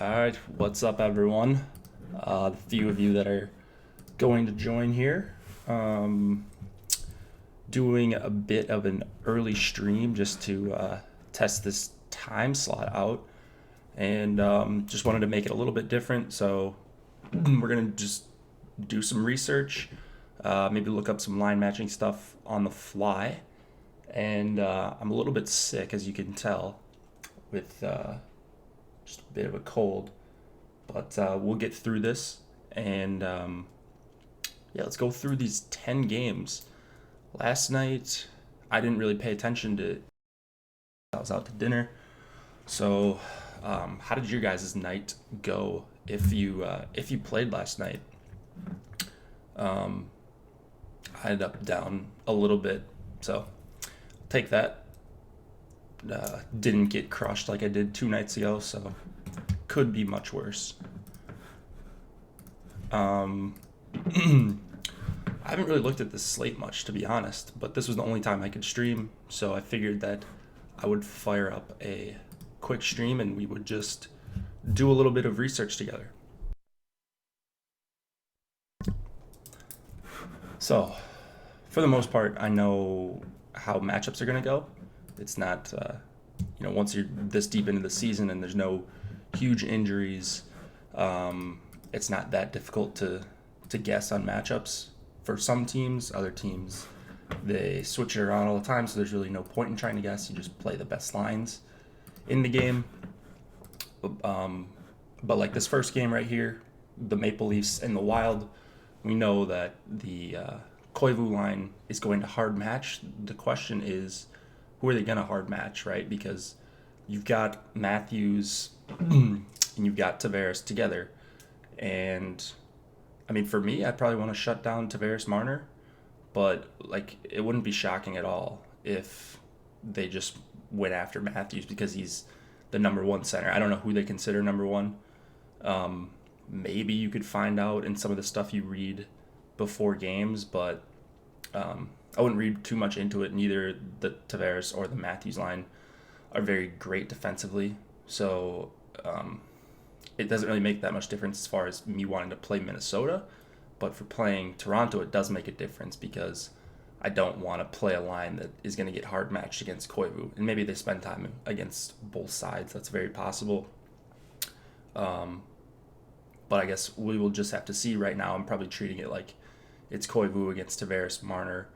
All right, what's up, everyone? The few of you that are going to join here, doing a bit of an early stream just to test this time slot out, and just wanted to make it a little bit different. So we're gonna just do some research, maybe look up some line matching stuff on the fly, and I'm a little bit sick, as you can tell, with just a bit of a cold, but we'll get through this. And yeah, let's go through these 10 games. Last night, I didn't really pay attention to. I was out to dinner. So, how did your guys' night go? If you played last night, um, I ended up down a little bit. So, take that. Didn't get crushed like I did 2 nights ago, so could be much worse. Um, I haven't really looked at this slate much, to be honest, but this was the only time I could stream, so I figured that I would fire up a quick stream and we would just do a little bit of research together. So, for the most part, I know how matchups are going to go. It's not, once you're this deep into the season and there's no huge injuries, it's not that difficult to guess on matchups. For some teams, other teams, they switch it around all the time, so there's really no point in trying to guess. You just play the best lines in the game. But like this first game right here, the Maple Leafs and the Wild, we know that the Koivu line is going to hard match. The question is, who are they going to hard match, right? Because you've got Matthews and you've got Tavares together. And, I mean, for me, I'd probably want to shut down Tavares Marner. But, like, it wouldn't be shocking at all if they just went after Matthews because he's the number one center. I don't know who they consider number one. Maybe you could find out in some of the stuff you read before games, but I wouldn't read too much into it. Neither the Tavares or the Matthews line are very great defensively, so it doesn't really make that much difference as far as me wanting to play Minnesota. But for playing Toronto, it does make a difference because I don't want to play a line that is going to get hard matched against Koivu. And maybe they spend time against both sides. That's very possible. But I guess we will just have to see. Right now, I'm probably treating it like it's Koivu against Tavares Marner.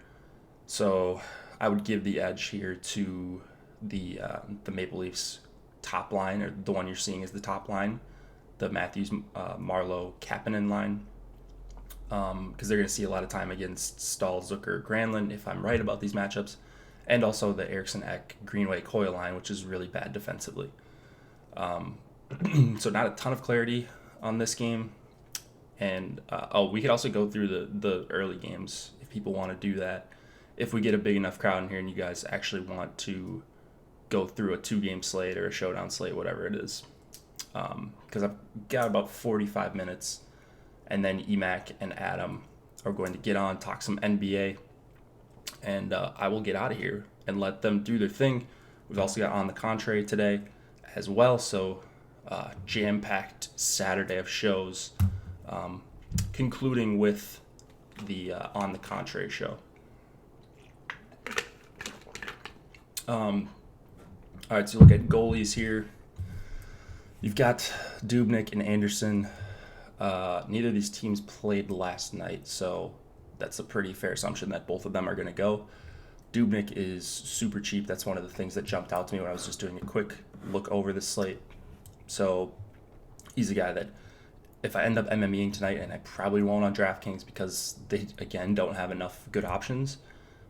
So I would give the edge here to the Maple Leafs top line, or the one you're seeing is the top line, the Matthews, Marleau, Kapanen line, because they're going to see a lot of time against Stahl, Zucker, Granlund, if I'm right about these matchups, and also the Eriksson, Ek, Greenway, Coyle line, which is really bad defensively. So not a ton of clarity on this game. And we could also go through the early games if people want to do that. If we get a big enough crowd in here and you guys actually want to go through a 2-game slate or a showdown slate, whatever it is. Because I've got about 45 minutes, and then Emac and Adam are going to get on, talk some NBA, and I will get out of here and let them do their thing. We've also got On the Contrary today as well, so jam-packed Saturday of shows, concluding with the On the Contrary show. All right, so look at goalies here. You've got Dubnyk and Anderson. Neither of these teams played last night, so that's a pretty fair assumption that both of them are going to go. Dubnyk is super cheap. That's one of the things that jumped out to me when I was just doing a quick look over the slate. So he's a guy that if I end up MMEing tonight, and I probably won't on DraftKings because they, again, don't have enough good options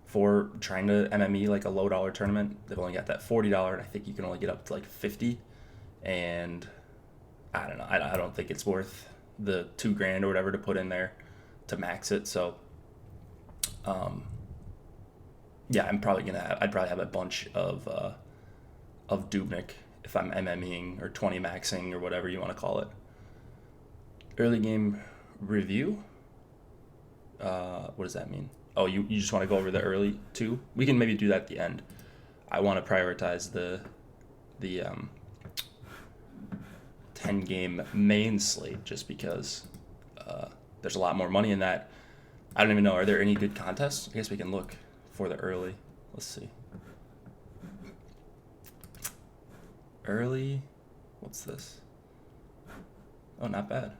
for trying to MME like a low-dollar tournament. They've only got that $40, and I think you can only get up to like $50. And I don't know. I don't think it's worth the $2,000 or whatever to put in there to max it. So, yeah, I'd probably have a bunch of Dubnyk if I'm MMEing or 20 maxing or whatever you want to call it. Early game review. What does that mean? Oh, you just want to go over the early too? We can maybe do that at the end. to 10-game main slate just because there's a lot more money in that. I don't even know. Are there any good contests? I guess we can look for the early. Let's see. Early. What's this? Oh, not bad.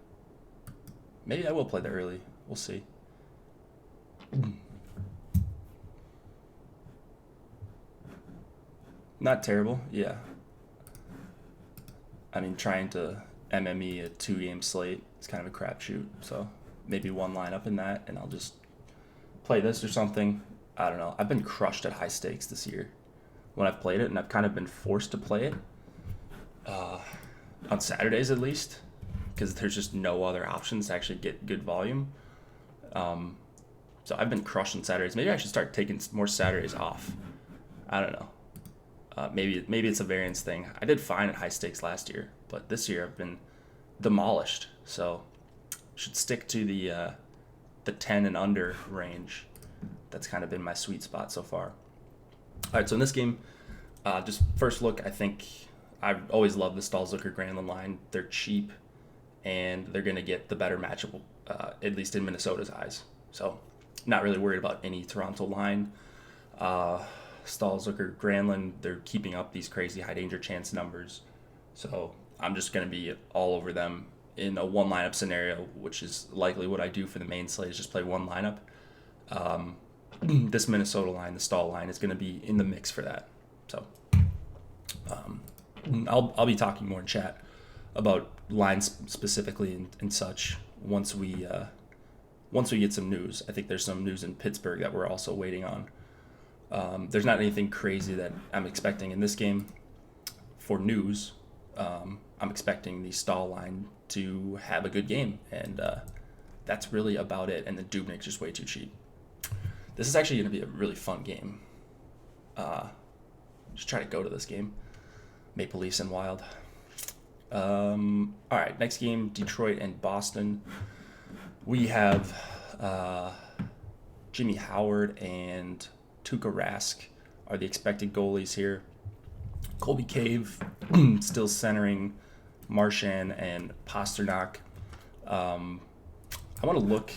Maybe I will play the early. We'll see. Not terrible. Yeah. I mean, trying to MME a 2-game slate is kind of a crapshoot. So maybe one lineup in that, and I'll just play this or something. I don't know. I've been crushed at high stakes this year when I've played it, and I've kind of been forced to play it on Saturdays at least, because there's just no other options to actually get good volume. So I've been crushing Saturdays. Maybe I should start taking more Saturdays off. I don't know. Maybe it's a variance thing. I did fine at high stakes last year, but this year I've been demolished. So should stick to the 10 and under range. That's kind of been my sweet spot so far. All right, so in this game, just first look, I think I've always loved the Stahlzucker-Granlund line. They're cheap, and they're going to get the better matchup, at least in Minnesota's eyes. So not really worried about any Toronto line. Stahlzucker-Granlund, they're keeping up these crazy high danger chance numbers. So I'm just going to be all over them in a one lineup scenario, which is likely what I do for the main slate, is just play one lineup. This Minnesota line, the Stahl line, is going to be in the mix for that. So I'll be talking more in chat about lines specifically and such once we get some news. I think there's some news in Pittsburgh that we're also waiting on. There's not anything crazy that I'm expecting in this game for news. I'm expecting the Stahl line to have a good game, and that's really about it. And the Dubnyk's just way too cheap. This is actually going to be a really fun game. Just try to go to this game. Maple Leafs and Wild. All right, next game, Detroit and Boston. We have Jimmy Howard and Tuukka Rask are the expected goalies here. Colby Cave still centering Marchand and Pasternak. I want to look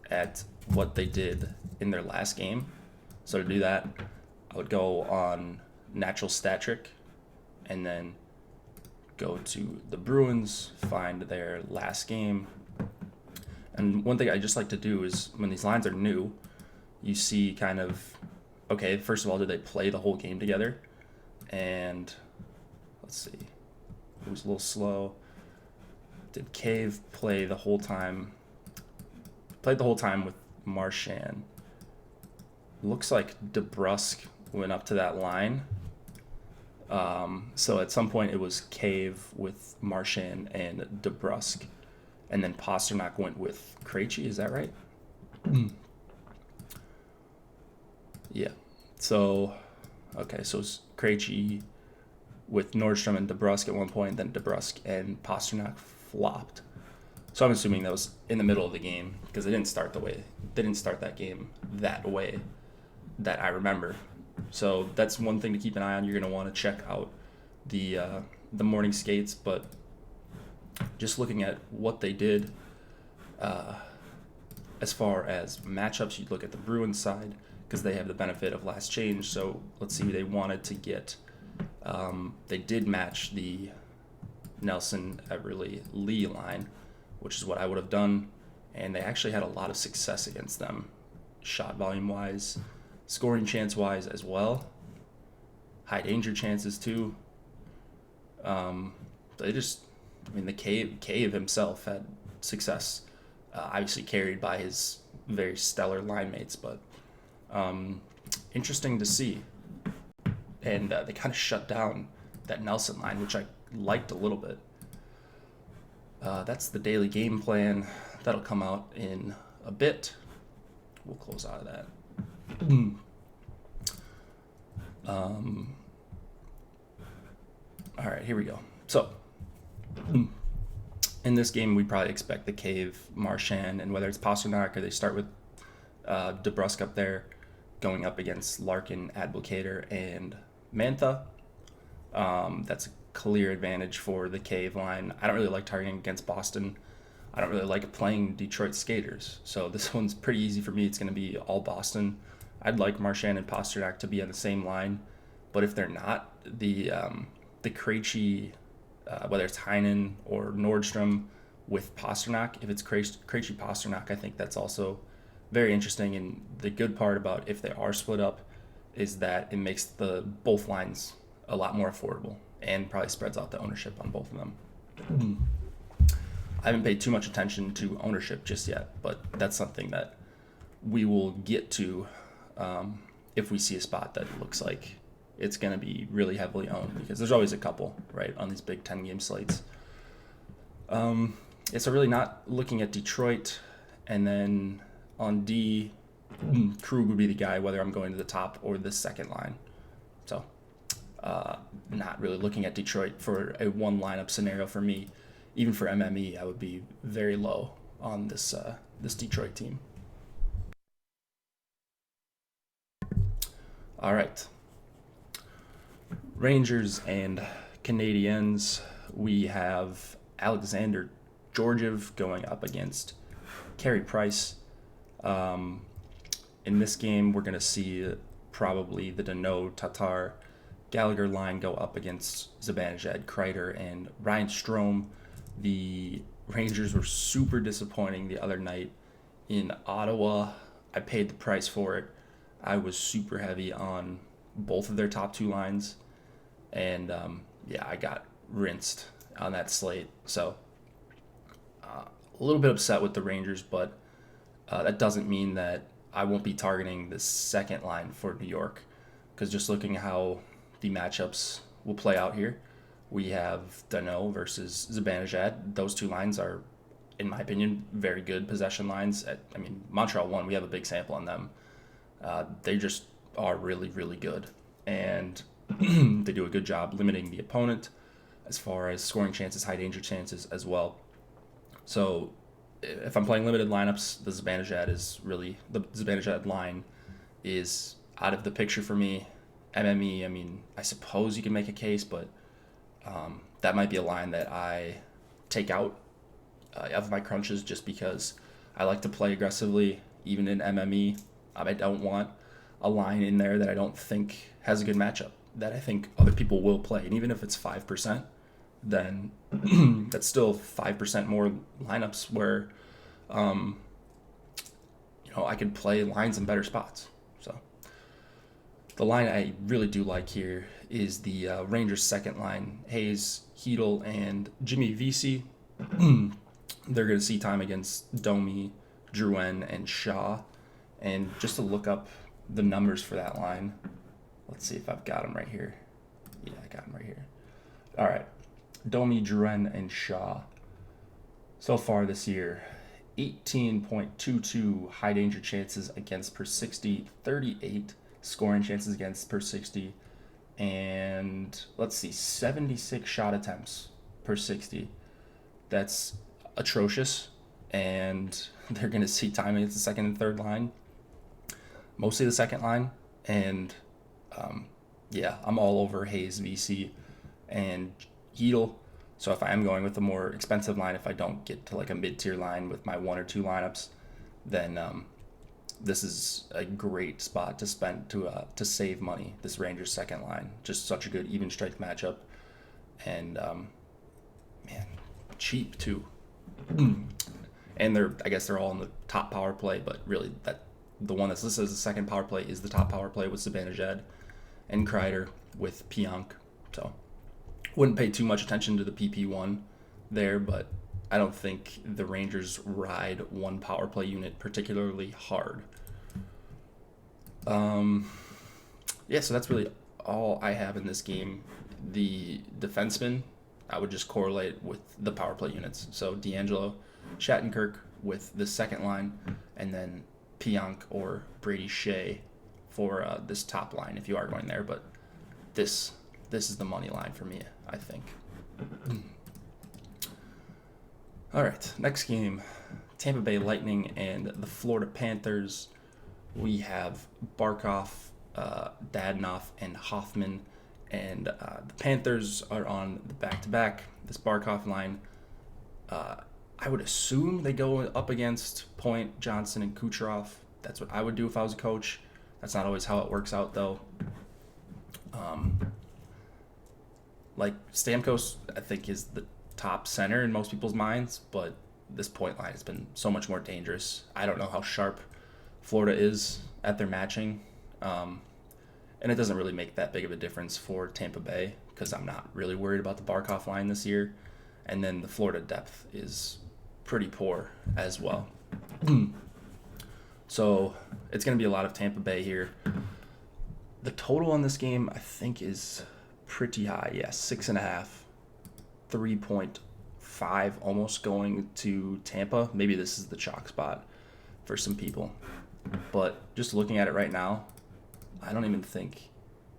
at what they did in their last game. So to do that, I would go on Natural Stat Trick and then go to the Bruins, find their last game. And one thing I just like to do is when these lines are new, you see kind of, okay, first of all, did they play the whole game together? And let's see, it was a little slow. Did Cave play the whole time? Played the whole time with Marchand. Looks like DeBrusk went up to that line. So at some point it was Cave with Marchand and DeBrusk, and then Pasternak went with Krejci. Is that right? Yeah. So, okay, so it's Krejci with Nordstrom and DeBrusk at one point, then DeBrusk and Pasternak flopped. So I'm assuming that was in the middle of the game because they didn't start that game that way that I remember. So that's one thing to keep an eye on. You're going to want to check out the morning skates, but just looking at what they did as far as matchups, you'd look at the Bruins side because they have the benefit of last change. So let's see, they wanted to get they did match the Nelson, Everly, Lee line, which is what I would have done, and they actually had a lot of success against them, shot volume wise, scoring chance wise as well, high danger chances too. The Cave himself had success, obviously carried by his very stellar line mates, but interesting to see. And they kind of shut down that Nelson line, which I liked a little bit. That's the daily game plan. That'll come out in a bit. We'll close out of that. All right, here we go. So, in this game, we probably expect the Cave, Marchand, and whether it's Pasternak or they start with DeBrusk up there, going up against Larkin, Advocator, and Mantha. That's a clear advantage for the cave line. I don't really like targeting against Boston. I don't really like playing Detroit skaters. So this one's pretty easy for me. It's going to be all Boston. I'd like Marchand and Pasternak to be on the same line, but if they're not, the Krejci, whether it's Heinen or Nordstrom with Pasternak, if it's Krejci Pasternak, I think that's also very interesting. And the good part about if they are split up is that it makes the both lines a lot more affordable and probably spreads out the ownership on both of them. I haven't paid too much attention to ownership just yet, but that's something that we will get to if we see a spot that looks like it's going to be really heavily owned, because there's always a couple, right, on these big 10-game slates. So really not looking at Detroit, and then on D, Krug would be the guy, whether I'm going to the top or the second line. So not really looking at Detroit for a one lineup scenario for me. Even for MME, I would be very low on this Detroit team. All right. Rangers and Canadiens. We have Alexander Georgiev going up against Carey Price. In this game, we're going to see probably the Danault, Tatar, Gallagher line go up against Zibanejad, Kreider, and Ryan Strome. The Rangers were super disappointing the other night in Ottawa. I paid the price for it. I was super heavy on both of their top two lines. And, I got rinsed on that slate. So, a little bit upset with the Rangers, but that doesn't mean that I won't be targeting the second line for New York. Because just looking at how the matchups will play out here, we have Danault versus Zibanejad. Those two lines are, in my opinion, very good possession lines. Montreal won. We have a big sample on them. They just are really, really good. And they do a good job limiting the opponent as far as scoring chances, high danger chances as well. So if I'm playing limited lineups, the Zibanejad line is out of the picture for me. MME, I suppose you can make a case, but that might be a line that I take out of my crunches just because I like to play aggressively, even in MME. I don't want a line in there that I don't think has a good matchup, that I think other people will play. And even if it's 5%, then that's still 5% more lineups where, I could play lines in better spots. So the line I really do like here is the Rangers' second line, Hayes, Hedl, and Jimmy Vesey. They're going to see time against Domi, Drouin, and Shaw. And just to look up the numbers for that line, let's see if I've got them right here. Yeah, I got them right here. All right. Domi, Drouin, and Shaw. So far this year, 18.22 high danger chances against per 60, 38 scoring chances against per 60, and let's see, 76 shot attempts per 60. That's atrocious, and they're going to see time against the second and third line, mostly the second line, and I'm all over Hayes, VC, and Hedl. So if I am going with a more expensive line, if I don't get to like a mid-tier line with my one or two lineups, then this is a great spot to spend to save money. This Rangers second line, just such a good even strength matchup, and cheap too. And I guess they're all in the top power play, but really the one that's listed as the second power play is the top power play with Zibanejad and Kreider with Pionk. So wouldn't pay too much attention to the PP1 there, but I don't think the Rangers ride one power play unit particularly hard. So that's really all I have in this game. The defenseman, I would just correlate with the power play units. So D'Angelo, Shattenkirk with the second line, and then Pionk or Brady Shea for this top line if you are going there. But this is the money line for me, I think. All right, next game, Tampa Bay Lightning and the Florida Panthers. We have Barkov, Dadonov, and Hoffman And the Panthers are on the back-to-back. This Barkov line, I would assume they go up against Point, Johnson, and Kucherov. That's what I would do if I was a coach. That's not always how it works out, though. Like Stamkos, I think, is the top center in most people's minds, but this point line has been so much more dangerous. I don't know how sharp Florida is at their matching, and it doesn't really make that big of a difference for Tampa Bay because I'm not really worried about the Barkov line this year. And then the Florida depth is pretty poor as well. So it's going to be a lot of Tampa Bay here. The total on this game, I think, is pretty high. Yeah, 6.5, 3.5, almost going to Tampa. Maybe this is the chalk spot for some people. But just looking at it right now, I don't even think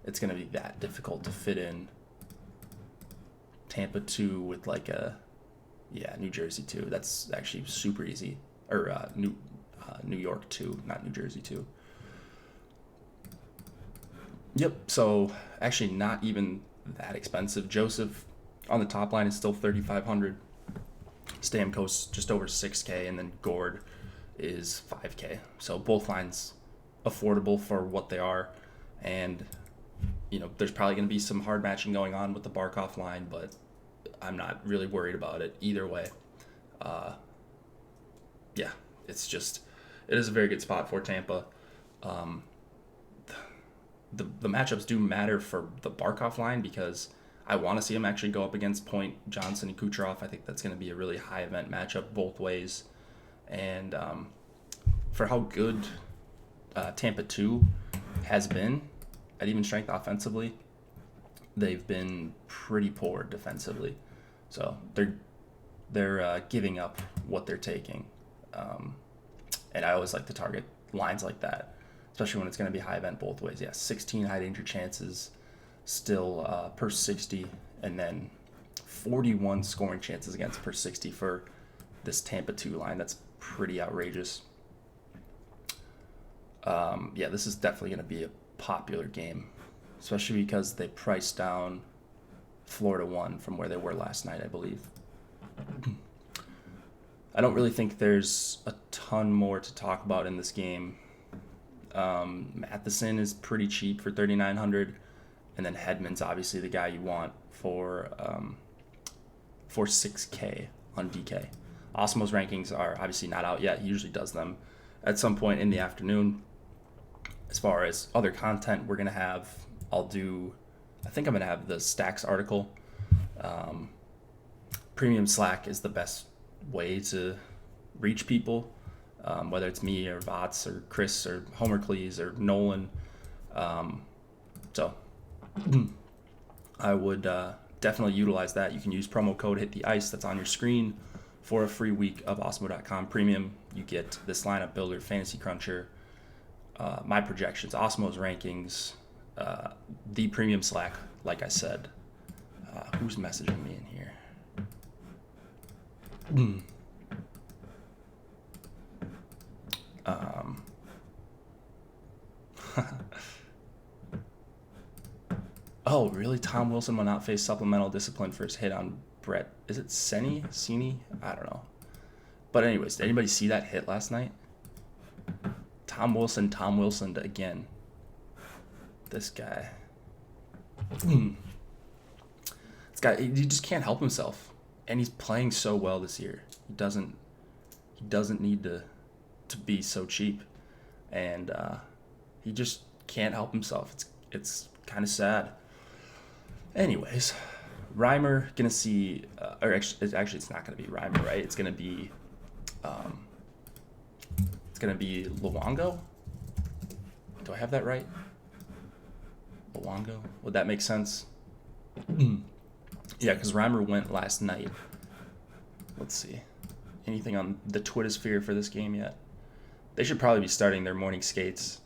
it's going to be that difficult to fit in Tampa 2 with like New Jersey 2. That's actually super easy. Or New York 2, not New Jersey 2. Yep, so actually not even that expensive. Joseph on the top line is still $3,500. Stamkos just over $6K, and then Gord is $5K. So both lines affordable for what they are. And, there's probably going to be some hard matching going on with the Barkov line, but I'm not really worried about it either way. It is a very good spot for Tampa. The matchups do matter for the Barkov line because I want to see him actually go up against Point, Johnson, and Kucherov. I think that's going to be a really high event matchup both ways. And for how good Tampa 2 has been at even strength offensively, they've been pretty poor defensively. So they're giving up what they're taking. And I always like to target lines like that, especially when it's going to be high event both ways. Yeah, 16 high danger chances still per 60, and then 41 scoring chances against per 60 for this Tampa 2 line. That's pretty outrageous. This is definitely going to be a popular game, especially because they priced down Florida 1 from where they were last night, I believe. I don't really think there's a ton more to talk about in this game. Matheson is pretty cheap for $3,900, and then Hedman's obviously the guy you want for $6K on DK. Osmo's rankings are obviously not out yet. He usually does them at some point in the afternoon. As far as other content we're going to have, I think I'm going to have the Stacks article. Premium Slack is the best way to reach people, whether it's me or Vots or Chris or Homer Cleese or Nolan. So I would definitely utilize that. You can use promo code Hit the Ice that's on your screen for a free week of Osmo.com Premium. You get this lineup builder, Fantasy Cruncher, my projections, Osmo's rankings, the Premium Slack, like I said. Who's messaging me in here? Oh, really? Tom Wilson will not face supplemental discipline for his hit on Brett. Is it Seney? I don't know. But anyways, did anybody see that hit last night? Tom Wilson again. This guy. This guy, he just can't help himself. And he's playing so well this year. He doesn't need to be so cheap. And he just can't help himself. It's kind of sad. Anyways, Reimer gonna see, it's not gonna be Reimer, right? It's gonna be Luongo. Do I have that right? Luongo? Would that make sense? Yeah, because Reimer went last night. Let's see. Anything on the Twitter sphere for this game yet? They should probably be starting their morning skates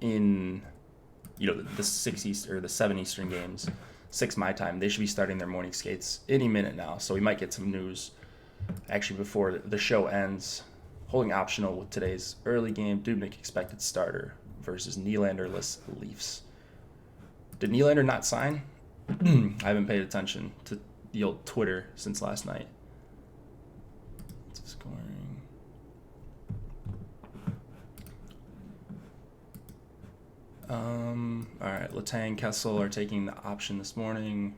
in the 6 East or the 7 Eastern games, 6 my time. They should be starting their morning skates any minute now. So we might get some news actually before the show ends. Holding optional with today's early game. Dubnyk expected starter. versus Nylanderless Leafs. Did Nylander not sign? I haven't paid attention to the old Twitter since last night. Scoring. All right, Letang, Kessel are taking the option this morning.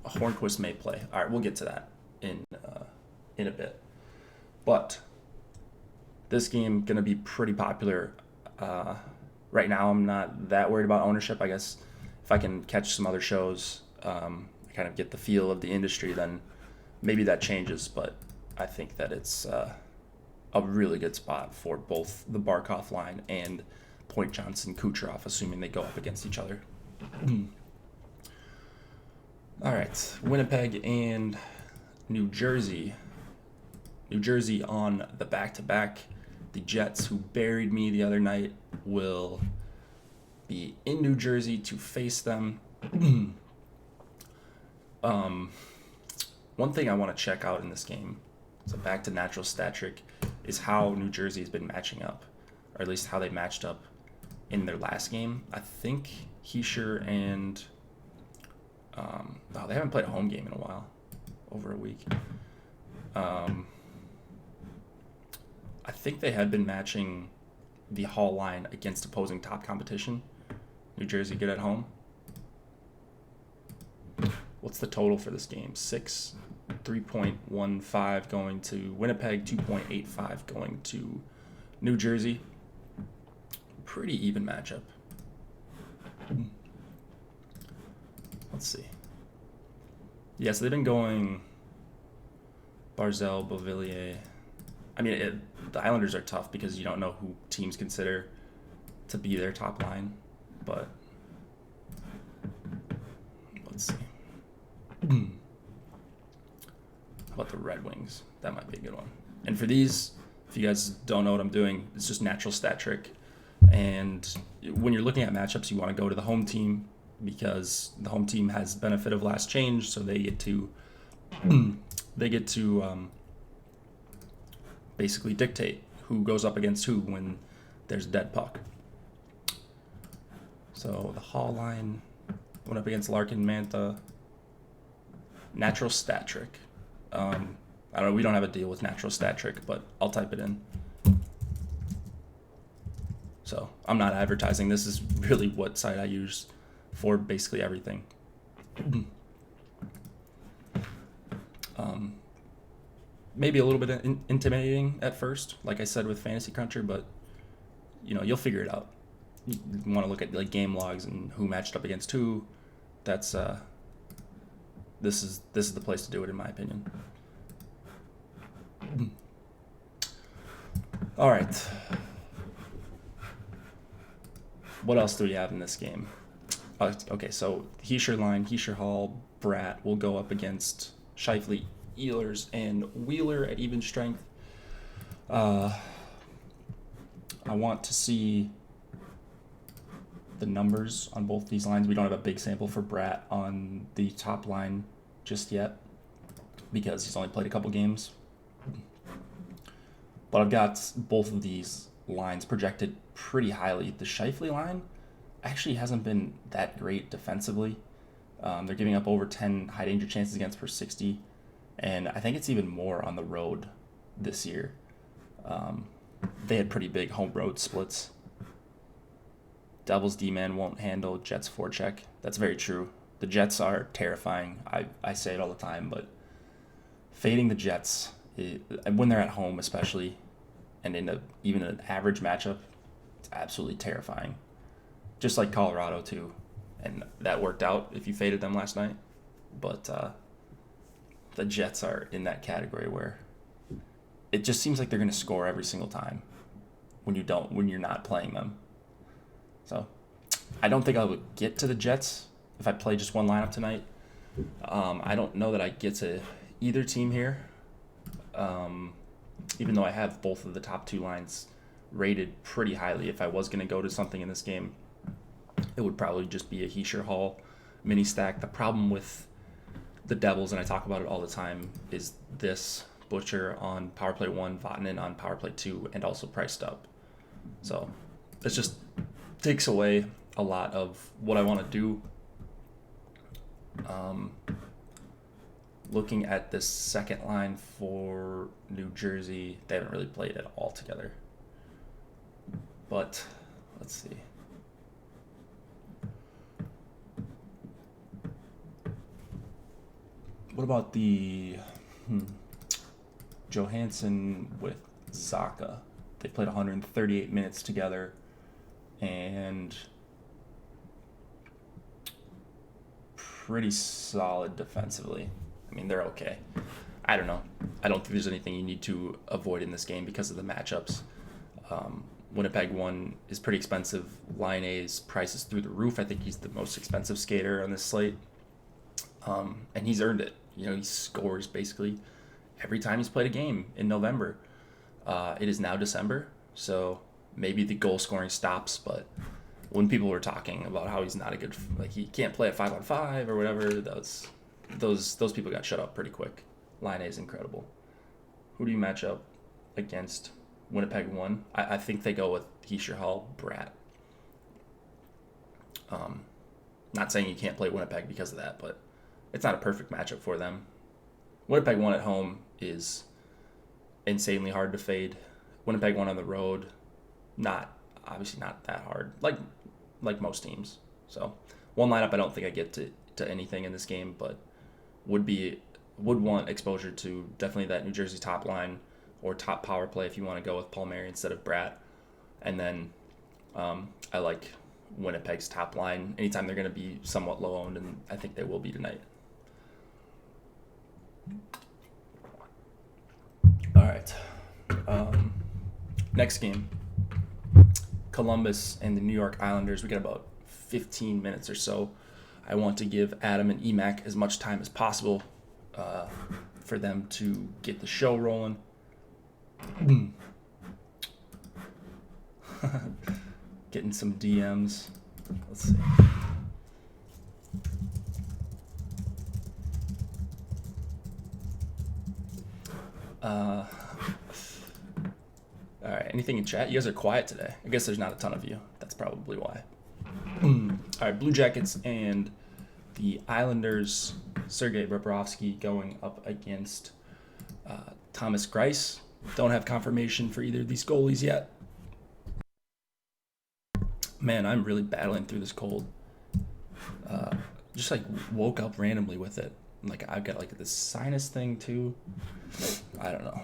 Hornquist may play. All right, we'll get to that in a bit. But this game gonna be pretty popular. Right now, I'm not that worried about ownership. I guess if I can catch some other shows, kind of get the feel of the industry, then maybe that changes. But I think that it's a really good spot for both the Barkov line and Point Johnson, Kucherov, assuming they go up against each other. All right, Winnipeg and New Jersey. New Jersey on the back-to-back. The Jets, who buried me the other night, will be in New Jersey to face them. One thing I want to check out in this game, so back to natural stat trick, is how New Jersey has been matching up, or at least how they matched up in their last game. I think Heischer and they haven't played a home game in a while, over a week. I think they had been matching the Hall line against opposing top competition. New Jersey good at home. What's the total for this game? 6, 3.15 going to Winnipeg, 2.85 going to New Jersey. Pretty even matchup. Let's see. Yeah, so they've been going Barzal, Beauvillier. I mean, the Islanders are tough because you don't know who teams consider to be their top line. But let's see. How about the Red Wings? That might be a good one. And for these, if you guys don't know what I'm doing, it's just natural stat trick. And when you're looking at matchups, you want to go to the home team because the home team has benefit of last change, so they get to basically dictate who goes up against who when there's a dead puck. So the Hall line went up against Larkin, Mantha. Natural stat trick. I don't know. We don't have a deal with natural stat trick, but I'll type it in. So I'm not advertising. This is really what site I use for basically everything. Maybe a little bit intimidating at first, like I said with Fantasy Cruncher, but you'll figure it out. You want to look at like game logs and who matched up against who. That's this is the place to do it, in my opinion. All right. What else do we have in this game? Okay, so Heischer line, Heischer Hall, Bratt will go up against Scheifele, Ehlers, and Wheeler at even strength. I want to see the numbers on both these lines. We don't have a big sample for Bratt on the top line just yet because he's only played a couple games. But I've got both of these lines projected pretty highly. The Scheifele line actually hasn't been that great defensively. They're giving up over 10 high danger chances against per 60, and I think it's even more on the road this year. They had pretty big home road splits. Devils D-man won't handle Jets forecheck. That's very true. The Jets are terrifying. I say it all the time, but fading the Jets, when they're at home especially, and in even an average matchup, it's absolutely terrifying. Just like Colorado too, and that worked out if you faded them last night. But the Jets are in that category where it just seems like they're going to score every single time when you're not playing them. So I don't think I would get to the Jets if I play just one lineup tonight. I don't know that I get to either team here, even though I have both of the top two lines rated pretty highly. If I was going to go to something in this game, it would probably just be a Heischer Hall mini stack. The problem with the Devils, and I talk about it all the time, is this Butcher on power play 1, Vatanen on power play 2, and also priced up. So it just takes away a lot of what I want to do. Looking at this second line for New Jersey, they haven't really played at all together. But let's see. What about the Johansson with Zaka? They played 138 minutes together, and pretty solid defensively. I mean, they're okay. I don't know. I don't think there's anything you need to avoid in this game because of the matchups. Winnipeg 1 is pretty expensive. Line A's price is through the roof. I think he's the most expensive skater on this slate. And he's earned it. You know, he scores basically every time he's played a game in November. It is now December, so maybe the goal scoring stops, but when people were talking about how he's not a good, like he can't play at 5-on-5 or whatever, those people got shut up pretty quick. Line A is incredible. Who do you match up against? Winnipeg 1. I think they go with Heischer Hall, Bratt. Not saying you can't play Winnipeg because of that, but it's not a perfect matchup for them. Winnipeg 1 at home is insanely hard to fade. Winnipeg 1 on the road, obviously not that hard, like most teams. So one lineup I don't think I get to anything in this game, but would want exposure to definitely that New Jersey top line or top power play if you want to go with Palmieri instead of Bratt. And then I like Winnipeg's top line anytime they're going to be somewhat low owned, and I think they will be tonight. All right. Next game, Columbus and the New York Islanders. We got about 15 minutes or so. I want to give Adam and EMAC as much time as possible for them to get the show rolling. Getting some DMs. Let's see. All right. Anything in chat? You guys are quiet today. I guess there's not a ton of you. That's probably why. All right. Blue Jackets and the Islanders. Sergei Bobrovsky going up against Thomas Greiss. Don't have confirmation for either of these goalies yet. Man, I'm really battling through this cold. Just like woke up randomly with it. Like I've got like this sinus thing too. I don't know.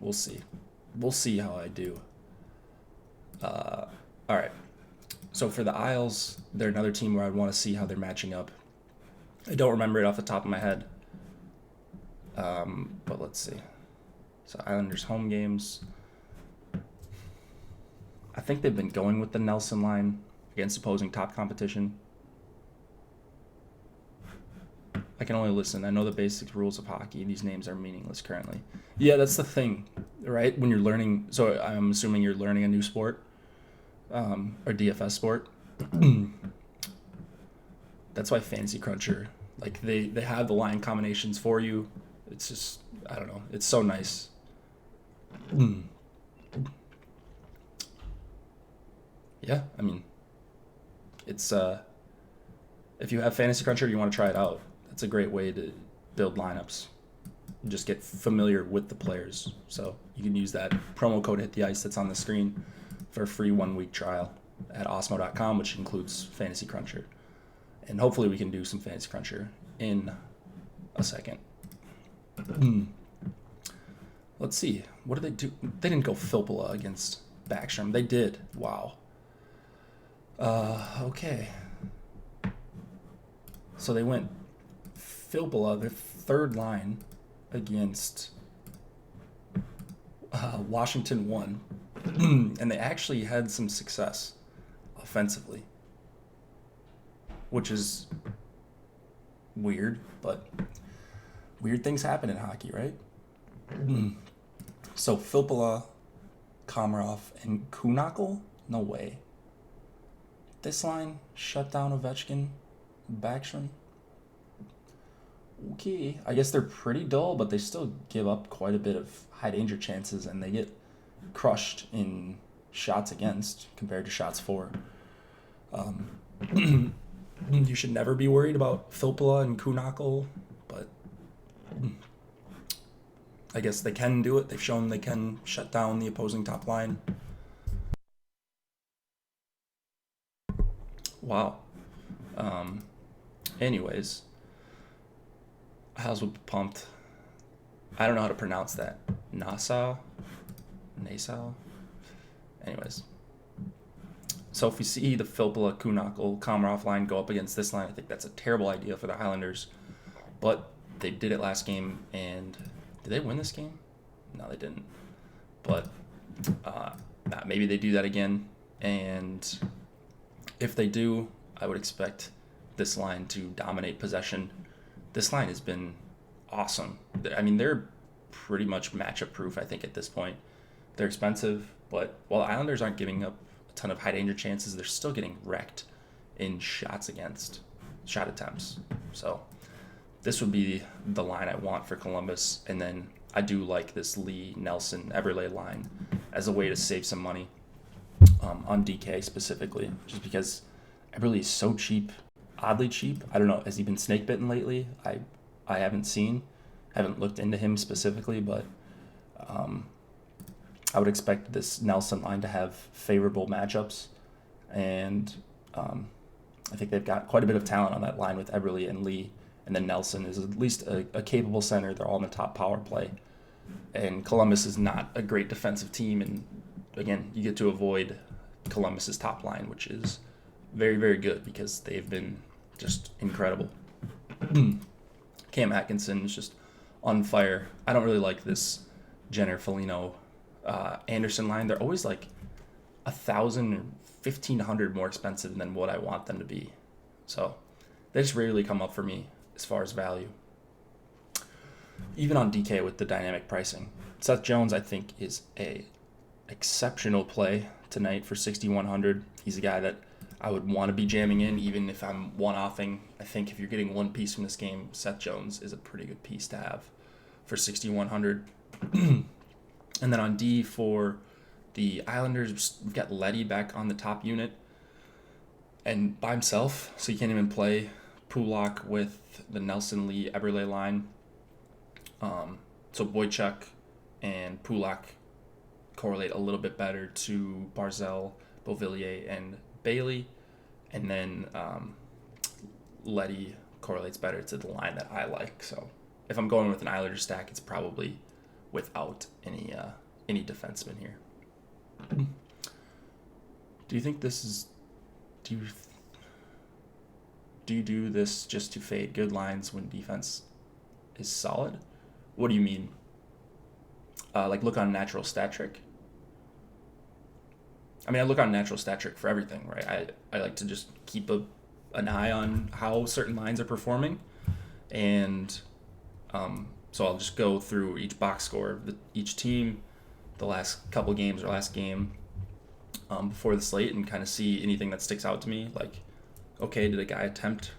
We'll see. We'll see how I do. All right. So for the Isles, they're another team where I'd want to see how they're matching up. I don't remember it off the top of my head. But let's see. So Islanders home games. I think they've been going with the Nelson line against opposing top competition. I can only listen. I know the basic rules of hockey. These names are meaningless currently. Yeah, that's the thing, right? When you're learning, so I'm assuming you're learning a new sport, or DFS sport. That's why Fantasy Cruncher, like they have the line combinations for you. It's just, I don't know. It's so nice. Yeah, I mean, it's if you have Fantasy Cruncher, you want to try it out. That's a great way to build lineups. Just get familiar with the players. So you can use that promo code Hit the Ice that's on the screen for a free 1-week trial at osmo.com, which includes Fantasy Cruncher. And hopefully we can do some Fantasy Cruncher in a second. Let's see. What did they do? They didn't go Filppula against Backstrom. They did. Wow. Okay. So they went Filppula, the third line, against Washington 1. And they actually had some success offensively, which is weird, but weird things happen in hockey, right? So Filppula, Komarov, and Kuhnhackl? No way. This line shut down Ovechkin, Backstrom. Okay, I guess they're pretty dull, but they still give up quite a bit of high danger chances, and they get crushed in shots against compared to shots for. You should never be worried about Filppula and Kuhnhackl, but I guess they can do it. They've shown they can shut down the opposing top line. Wow. Anyways, Howes would be pumped. I don't know how to pronounce that. Nassau? Anyways. So if we see the Filppula, Kuhnhackl, Komarov line go up against this line, I think that's a terrible idea for the Highlanders. But they did it last game, and did they win this game? No, they didn't. But maybe they do that again. And if they do, I would expect this line to dominate possession. This line has been awesome. I mean, they're pretty much matchup proof, I think, at this point. They're expensive, but while the Islanders aren't giving up a ton of high danger chances, they're still getting wrecked in shot attempts. So this would be the line I want for Columbus. And then I do like this Lee, Nelson, Eberle line as a way to save some money on DK specifically, just because Eberle is so cheap, oddly cheap. I don't know, has he been snake bitten lately? I haven't looked into him specifically, but I would expect this Nelson line to have favorable matchups, and I think they've got quite a bit of talent on that line with Eberle and Lee, and then Nelson is at least a capable center. They're all in the top power play, and Columbus is not a great defensive team, and again, you get to avoid Columbus's top line, which is very, very good because they've been just incredible. Cam Atkinson is just on fire. I don't really like this Jenner, Foligno, Anderson line. They're always like 1,000 or 1,500 more expensive than what I want them to be. So they just rarely come up for me as far as value. Even on DK with the dynamic pricing. Seth Jones, I think, is a exceptional play tonight for 6,100. He's a guy that I would want to be jamming in, even if I'm one-offing. I think if you're getting one piece from this game, Seth Jones is a pretty good piece to have for 6,100. And then on D for the Islanders, we've got Leddy back on the top unit and by himself, so you can't even play Pulock with the Nelson, Lee, Eberle line. So Boychuk and Pulock correlate a little bit better to Barzal, Beauvillier, and Bailey, and then Leddy correlates better to the line that I like. So if I'm going with an Islanders stack, it's probably without any defenseman here. Do you think this is? Do you do this just to fade good lines when defense is solid? What do you mean? Like look on natural stat trick? I mean, I look on natural stat trick for everything, right? I like to just keep an eye on how certain lines are performing. And so I'll just go through each box score of each team, the last couple games or last game before the slate, and kind of see anything that sticks out to me. Like, okay, did a guy attempt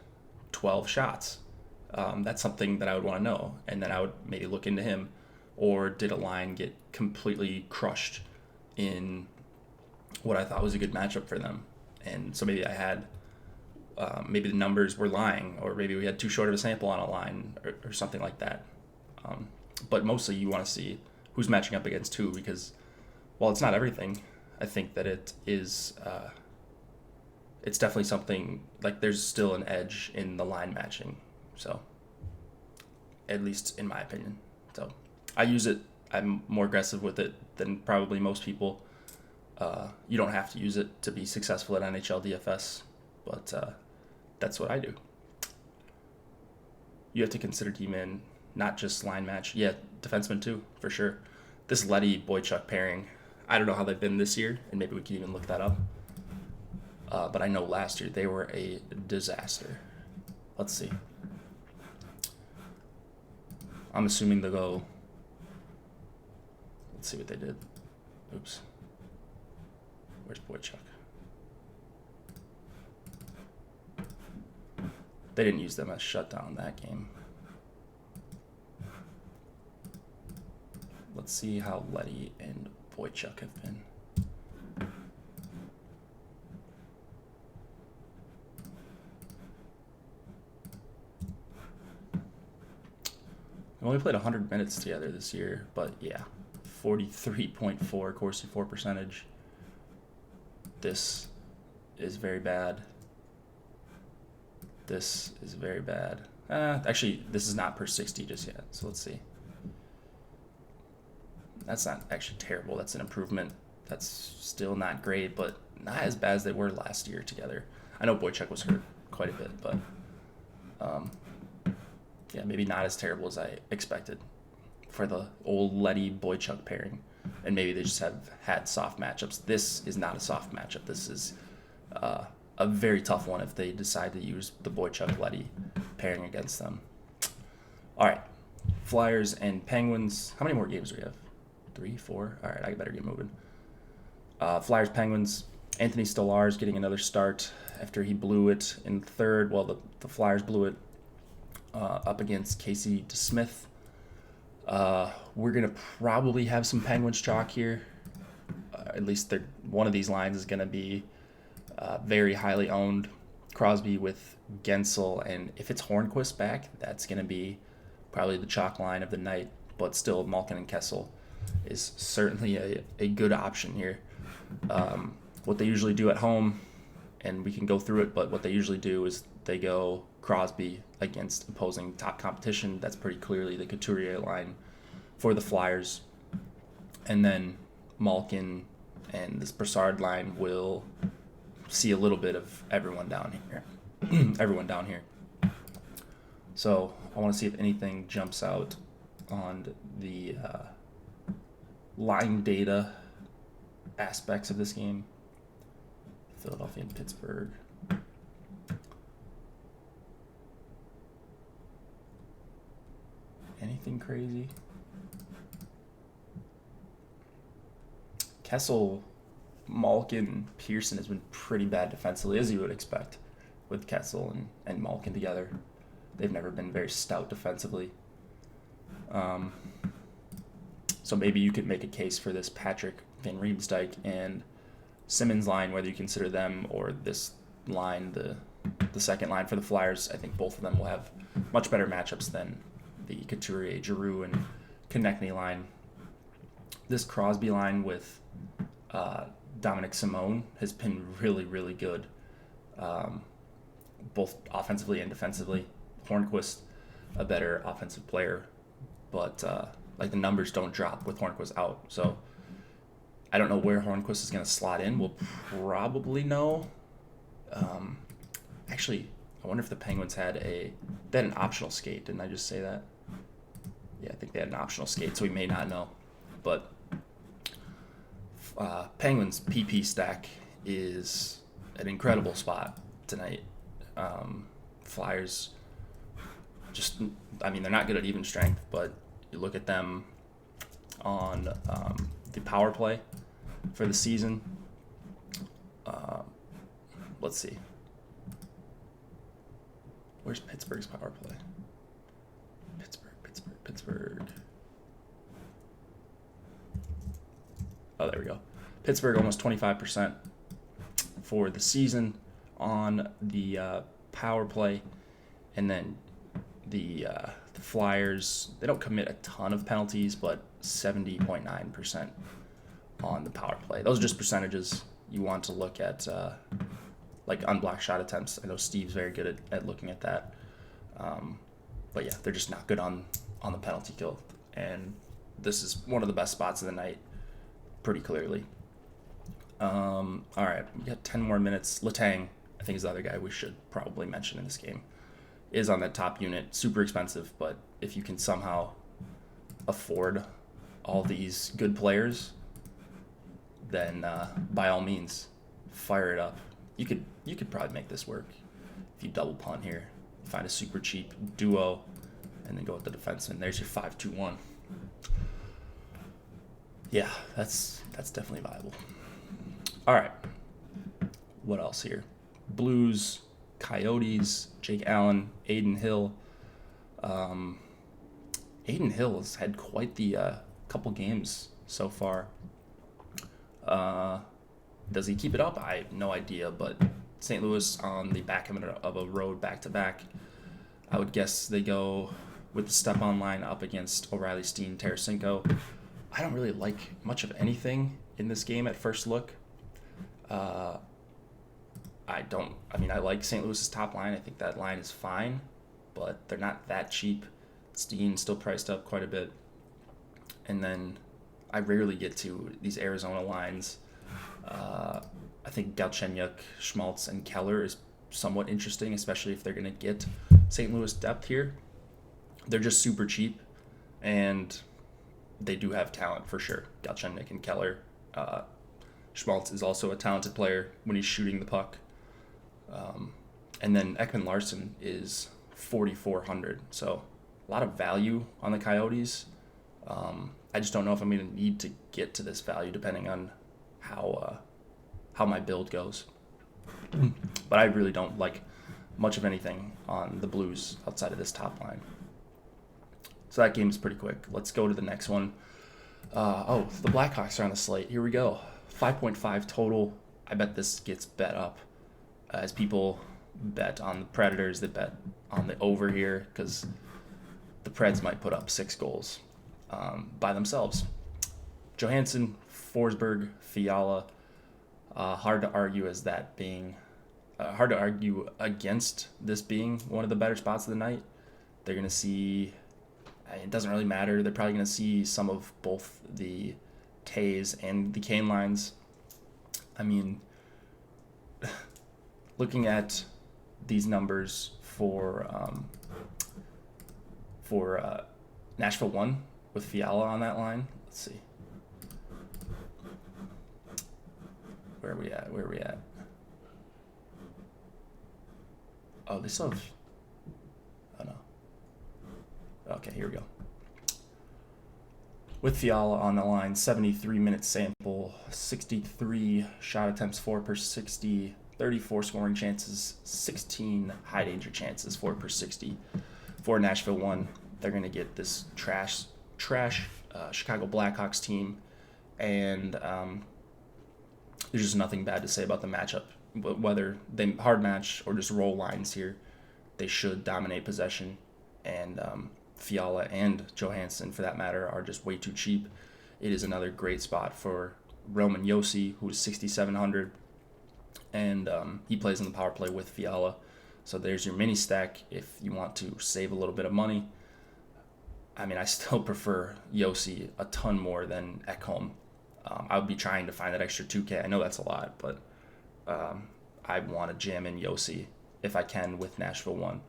12 shots? That's something that I would want to know. And then I would maybe look into him. Or did a line get completely crushed in what I thought was a good matchup for them? And so maybe I had, maybe the numbers were lying, or maybe we had too short of a sample on a line or something like that. But mostly you want to see who's matching up against who, because while it's not everything, I think that it is, it's definitely something, like there's still an edge in the line matching. So, at least in my opinion. So, I use it. I'm more aggressive with it than probably most people. You don't have to use it to be successful at NHL DFS, but that's what I do. You have to consider D-man, not just line match. Yeah, defenseman too, for sure. This Leddy-Boychuk pairing, I don't know how they've been this year, and maybe we can even look that up. But I know last year they were a disaster. Let's see. I'm assuming they'll go. Let's see what they did. Oops. Where's Boychuk? They didn't use them as shutdown that game. Let's see how Leddy and Boychuk have been. We only played 100 minutes together this year, but yeah, 43.4 Corsi for percentage. This is very bad. This is very bad. Actually, this is not per 60 just yet, so let's see. That's not actually terrible. That's an improvement. That's still not great, but not as bad as they were last year together. I know Boychuk was hurt quite a bit, but yeah, maybe not as terrible as I expected for the old Letty Boychuk pairing. And maybe they just have had soft matchups. This is not a soft matchup. This is a very tough one if they decide to use the Boychuk Letty pairing against them. All right, Flyers and Penguins. How many more games do we have? 3, 4? All right, I better get moving. Flyers, Penguins. Anthony Stolarz getting another start after he blew it in third. Well, the Flyers blew it up against Casey DeSmith. We're going to probably have some Penguins chalk here. At least one of these lines is going to be very highly owned. Crosby with Gensel, and if it's Hornquist back, that's going to be probably the chalk line of the night. But still, Malkin and Kessel is certainly a good option here. What they usually do at home, and we can go through it, but what they usually do is they go Crosby against opposing top competition. That's pretty clearly the Couturier line for the Flyers. And then Malkin and this Brassard line will see a little bit of everyone down here. So I want to see if anything jumps out on the line data aspects of this game. Philadelphia and Pittsburgh. Anything crazy? Kessel, Malkin, Pearson has been pretty bad defensively, as you would expect with Kessel and Malkin together. They've never been very stout defensively. So maybe you could make a case for this Patrick Van Riemsdyk and Simmons line, whether you consider them or this line, the second line for the Flyers. I think both of them will have much better matchups than the Couturier, Giroux, and Konechny line. This Crosby line with Dominic Simone has been really, really good, both offensively and defensively. Hornquist, a better offensive player, but the numbers don't drop with Hornquist out. So I don't know where Hornquist is going to slot in. We'll probably know. Actually, I wonder if the Penguins they had an optional skate. Didn't I just say that? Yeah, I think they had an optional skate, so we may not know. But Penguins PP stack is an incredible spot tonight. Flyers they're not good at even strength, but you look at them on the power play for the season. Let's see. Where's Pittsburgh's power play? Pittsburgh. Oh, there we go. Pittsburgh almost 25% for the season on the power play. And then the Flyers, they don't commit a ton of penalties, but 70.9% on the power play. Those are just percentages. You want to look at unblocked shot attempts. I know Steve's very good at looking at that. But yeah, they're just not good on the penalty kill. And this is one of the best spots of the night, pretty clearly. All right, we got 10 more minutes. Letang, I think, is the other guy we should probably mention in this game. Is on that top unit, super expensive, but if you can somehow afford all these good players, then by all means, fire it up. You could probably make this work if you double punt here, find a super cheap duo, and then go with the defenseman. There's your 5-2-1. Yeah, that's definitely viable. All right, what else here? Blues, Coyotes, Jake Allen, Aiden Hill. Aiden Hill has had quite the couple games so far. Does he keep it up? I have no idea, but St. Louis on the back of a road back-to-back. I would guess they go with the step-on line up against O'Reilly, Steen, Tarasenko. I don't really like much of anything in this game at first look. I like St. Louis's top line. I think that line is fine, but they're not that cheap. Steen still priced up quite a bit. And then I rarely get to these Arizona lines. I think Galchenyuk, Schmaltz, and Keller is somewhat interesting, especially if they're going to get St. Louis depth here. They're just super cheap, and they do have talent for sure. Galchenyuk and Keller. Schmaltz is also a talented player when he's shooting the puck. And then Ekman Larson is 4,400. So a lot of value on the Coyotes. I just don't know if I'm going to need to get to this value depending on how my build goes. But I really don't like much of anything on the Blues outside of this top line. So that game is pretty quick. Let's go to the next one. The Blackhawks are on the slate. Here we go. 5.5 total. I bet this gets bet up as people bet on the Predators. They bet on the over here because the Preds might put up 6 goals by themselves. Johansson, Forsberg, Fiala. Hard to argue against this being one of the better spots of the night. They're going to see, it doesn't really matter. They're probably going to see some of both the Tays and the Kane lines. I mean, looking at these numbers for Nashville 1 with Fiala on that line. Let's see. Where are we at? Oh, they still have... Oh, no. Okay, here we go. With Fiala on the line, 73-minute sample, 63 shot attempts, 4 per 60, 34 scoring chances, 16 high-danger chances, 4 per 60. For Nashville 1, they're going to get this trash Chicago Blackhawks team, and there's just nothing bad to say about the matchup. Whether they hard match or just roll lines here, they should dominate possession, and Fiala and Johansson, for that matter, are just way too cheap. It is another great spot for Roman Josi, who is 6,700, and he plays in the power play with Fiala. So there's your mini stack if you want to save a little bit of money. I mean, I still prefer Josi a ton more than Ekholm. I would be trying to find that extra 2K. I know that's a lot, but I want to jam in Josi if I can with Nashville 1.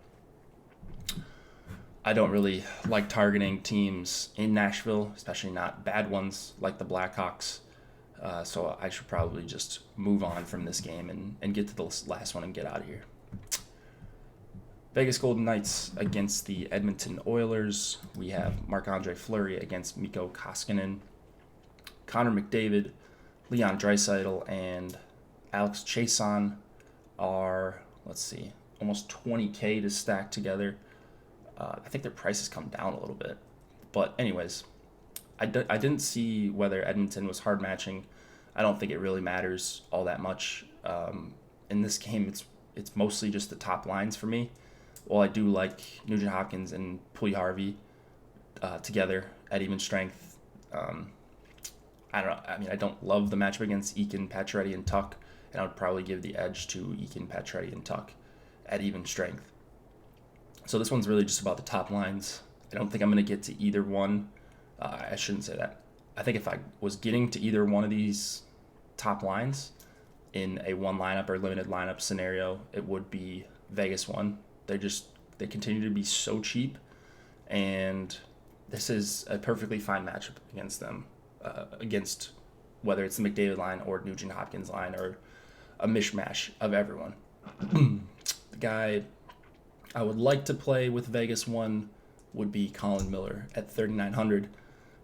I don't really like targeting teams in Nashville, especially not bad ones like the Blackhawks. So I should probably just move on from this game and get to the last one and get out of here. Vegas Golden Knights against the Edmonton Oilers. We have Marc-Andre Fleury against Mikko Koskinen. Connor McDavid, Leon Draisaitl, and Alex Chiasson are, almost 20K to stack together. I think their prices come down a little bit. But anyways, I didn't see whether Edmonton was hard matching. I don't think it really matters all that much. In this game, it's mostly just the top lines for me. Well, I do like Nugent Hopkins and Puljujärvi together at even strength. I don't know. I mean, I don't love the matchup against Eakin, Pacioretty, and Tuck, and I would probably give the edge to Eakin, Pacioretty, and Tuck at even strength. So this one's really just about the top lines. I don't think I'm going to get to either one. I shouldn't say that. I think if I was getting to either one of these top lines in a one lineup or limited lineup scenario, it would be Vegas 1. They continue to be so cheap, and this is a perfectly fine matchup against them, against whether it's the McDavid line or Nugent Hopkins line or a mishmash of everyone. The guy I would like to play with Vegas 1 would be Colin Miller at 3,900.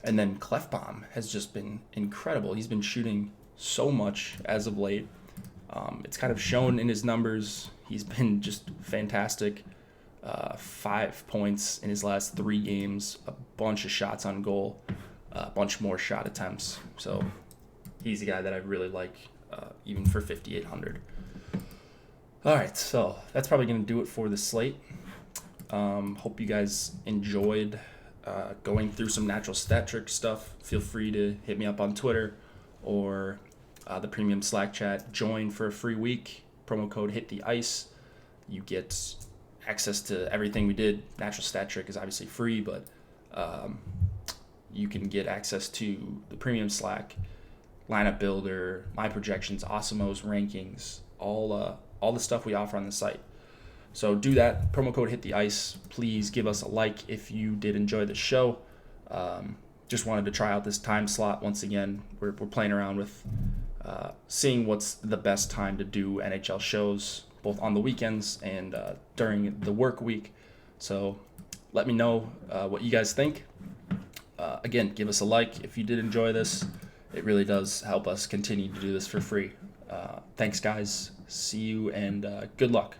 And then Klefbom has just been incredible. He's been shooting so much as of late. It's kind of shown in his numbers. He's been just fantastic. 5 points in his last 3 games, a bunch of shots on goal, a bunch more shot attempts. So he's the guy that I really like, even for 5,800. All right, so that's probably going to do it for the slate. Hope you guys enjoyed going through some natural stat trick stuff. Feel free to hit me up on Twitter or the premium Slack chat. Join for a free week. Promo code Hit the Ice. You get access to everything we did. Natural stat trick is obviously free, but you can get access to the premium Slack, lineup builder, my projections, Awesemo's rankings, all the stuff we offer on the site. So do that. Promo code Hit the Ice. Please give us a like if you did enjoy the show. Just wanted to try out this time slot once again. We're playing around with seeing what's the best time to do NHL shows, both on the weekends and during the work week. So let me know what you guys think. Again, give us a like if you did enjoy this. It really does help us continue to do this for free. Thanks, guys. See you, and good luck.